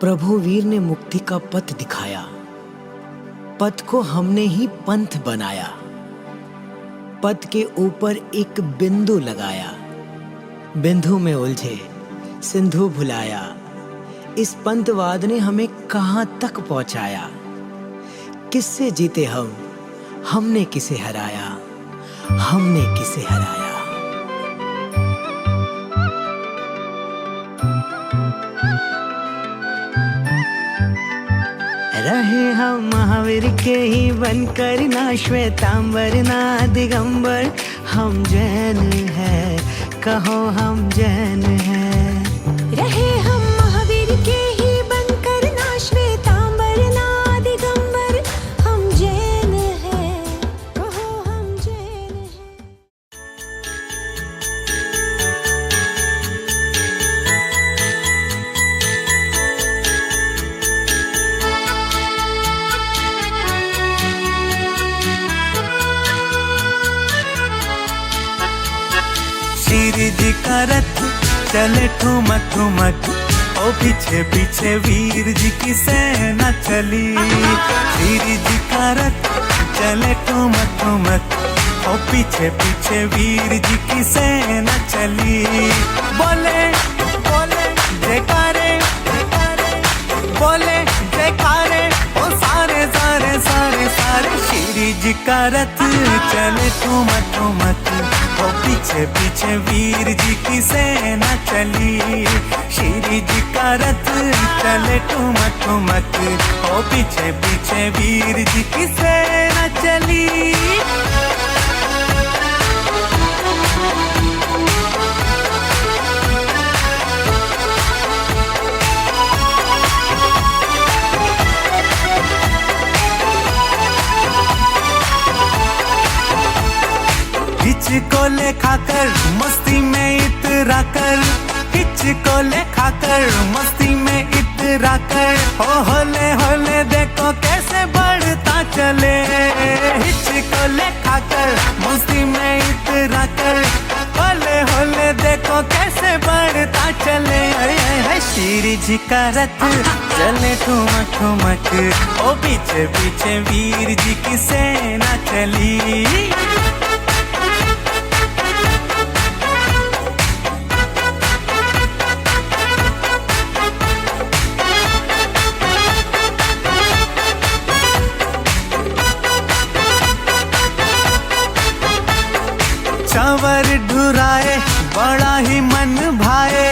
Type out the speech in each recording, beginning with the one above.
प्रभु वीर ने मुक्ति का पथ दिखाया, पथ को हमने ही पंथ बनाया। पथ के ऊपर एक बिंदु लगाया, बिंदु में उलझे सिंधु भुलाया। इस पंथवाद ने हमें कहां तक पहुंचाया। किससे जीते हमने किसे हराया, हमने किसे हराया। रहे हम महावीर के ही बनकर, ना श्वेतांबर ना दिगंबर। हम जैन हैं, कहो हम जैन हैं। रहे हम महावीर के ही बनकर, ना श्वेतांबर ना दिगंबर। हम जैन हैं, कहो हम जैन हैं। श्री जी का रथ चले ठुमक ठुमक, ओ पीछे पीछे वीर जी की सेना चली। श्री जी का रथ चले ठुमक ठुमक, ओ पीछे पीछे वीर जी की सेना चली। बोले बोले जयकारे जयकारे, बोले जयकारे ओ सारे सारे सारे सारे। श्री जी का रथ चले ठुमक ठुमक, ओ पीछे पीछे वीर जी की सेना चली। श्री जी का रथ चले ठुमक ठुमक, ओ पीछे पीछे वीर जी की सेना चली। हिचको ले खाकर मस्ती में इतरा कर, हिचको ले खाकर मस्ती में इतरा कर। ओ होले होले देखो कैसे बढ़ता चले। हिचको ले खाकर मस्ती में इतरा कर, होले होले देखो कैसे बढ़ता चले। श्री जी का रथ चले ठुमक ठुमक, ओ पीछे पीछे वीर जी की सेना चली। चवर ढुराए बड़ा ही मन भाए,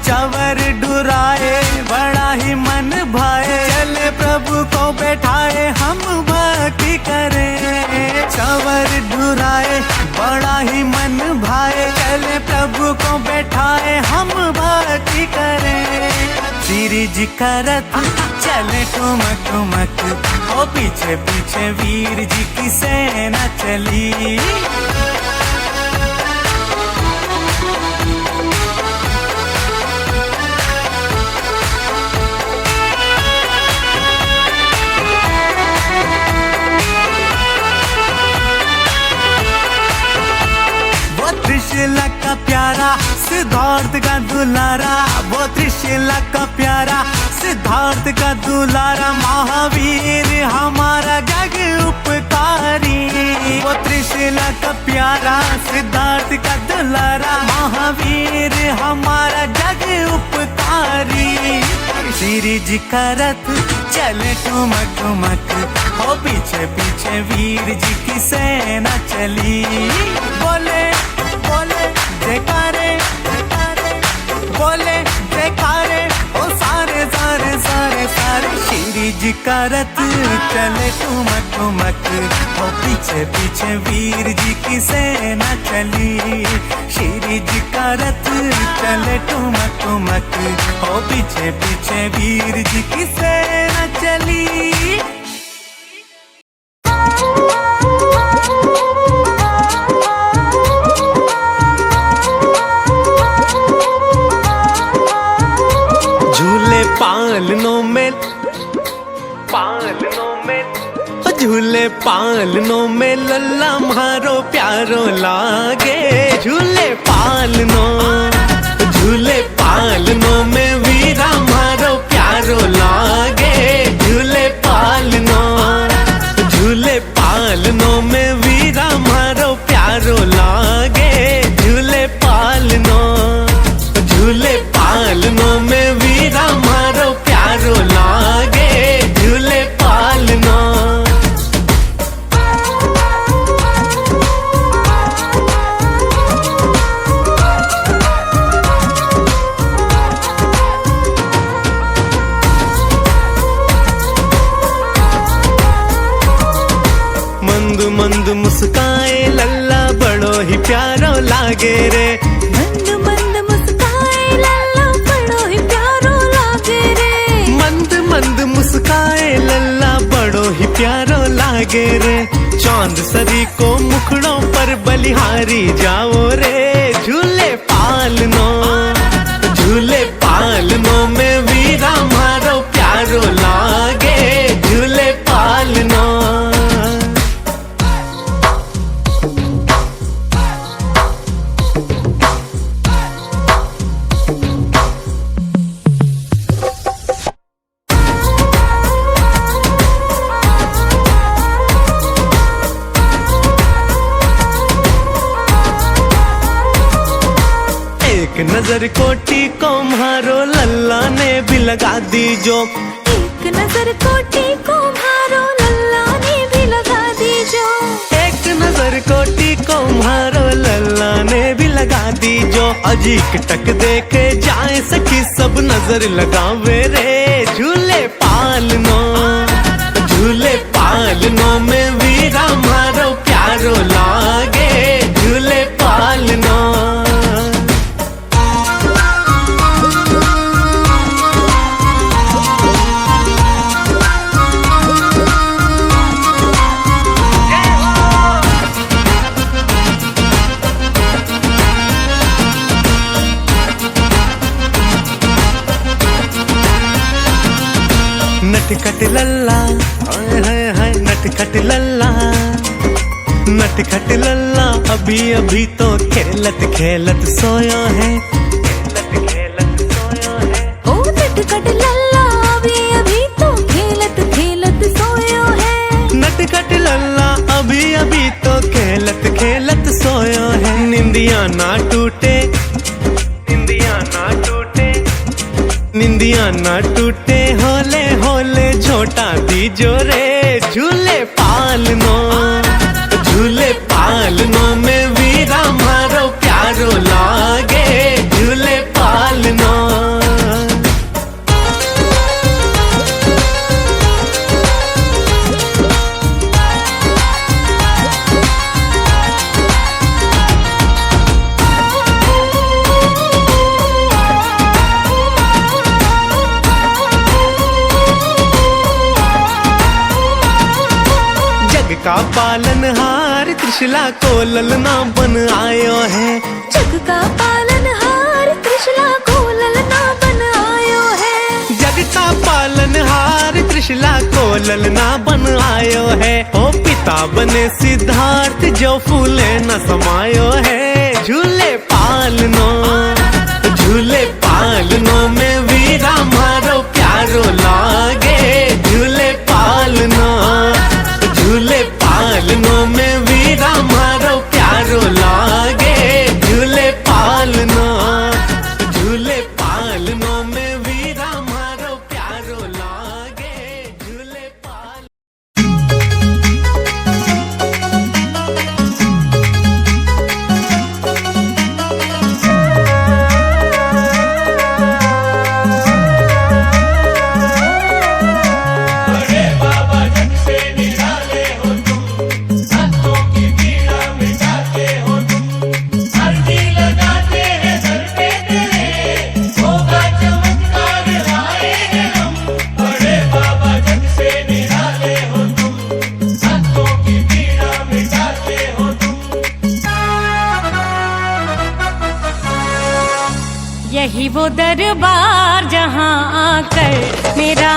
चवर ढुराए बड़ा ही मन भाए। चले प्रभु को बैठाए हम भक्ति करें। चवर ढुराए बड़ा ही मन भाए, चले प्रभु को बैठाए हम भक्ति करें। श्री जी का रथ चले ठुमक ठुमक, ओ पीछे पीछे वीर जी की सेना चली। त्रिशूला का प्यारा सिद्धार्थ का दुलारा, वो त्रिशूला का प्यारा सिद्धार्थ का दुलारा। महावीर हमारा जग उपकारी, वो त्रिशूला का प्यारा सिद्धार्थ का दुलारा। महावीर हमारा जग उपकारी। श्री जी का रथ चले ठुमक ठुमक, हो पीछे पीछे वीर जी की सेना चली। बोले बोले जयकारे जयकारे, बोले जयकारे ओ सारे सारे सारे सारे। श्री जी का रथ चले ठुमक ठुमक, ओ पीछे पीछे वीर जी की सेना चली। श्री जी का रथ चले ठुमक ठुमक, ओ पीछे पीछे वीर जी की सेना चली। पालनों में झूले पालनों में लल्ला मारो प्यारो लागे। झूले पालनों में वीरा मारो प्यारो प्यारो लागे झूले पालनो, झूले पालनो में वीरा मारो प्यारो लागे झूले पालनो, झूले पालनो में वीरा मारो प्यारो लागे झूले पालनो। मंद मंद मुस्काए लल्ला बड़ो ही प्यारो लागे रे, मंद मंद मुस्काए लल्ला बड़ो ही प्यारो लागे रे, मंद मंद मुस्काए लल्ला बड़ो ही प्यारो लागे रे। चांद सरी को मुखड़ों पर बलिहारी जाओ रे झूले पालनो, झूले पालनो में वीरा मारो प्यारो लागे झूले पालनो। एक नजर कोटी को मारो लल्ला ने भी लगा दी जो, एक नजर कोटी को मारो लल्ला ने भी लगा दी जो, एक नजर कोटी को मारो लल्ला ने भी लगा दी जो। अजीक टक देखे जाए सखी सब नजर लगावे रे झूले पालनो, झूले पालनो में वीरा मारो प्यारो लागे झूले पालनो। नटखट लल्ला हाय हाय हाय नटखट लल्ला, नटखट लल्ला अभी अभी तो खेलत खेलत सोया है, खेलत खेलत सोया है। ओ नटखट लल्ला अभी अभी तो खेलत खेलत सोयो है, नटखट लल्ला अभी अभी तो खेलत खेलत सोया है। निंदिया ना टूटे, निंदिया ना टूटे, निंदिया ना टूटे होले होले झोटा दीजो रे झूले पालनो, झूले पालनो में वीरा मारो प्यारो लागे झूले पालनो। का पालनहार त्रिशला को ललना बन आयो है, जग का पालनहार त्रिशला को ललना बन आयो है, जग का पालनहार त्रिशला को ललना बन आयो है। ओ पिता बने सिद्धार्थ जो फूले न समायो है झूले पालनो, झूले पालनो में वीरा मारो प्यारो लागे झूले पालनो, झूले पालनो में वीरा मारो प्यारो लागे झूले पालनो, झूले पालनो में वीरा मारो प्यारो लागे झूले पालनो। यही वो दरबार जहाँ आकर मेरा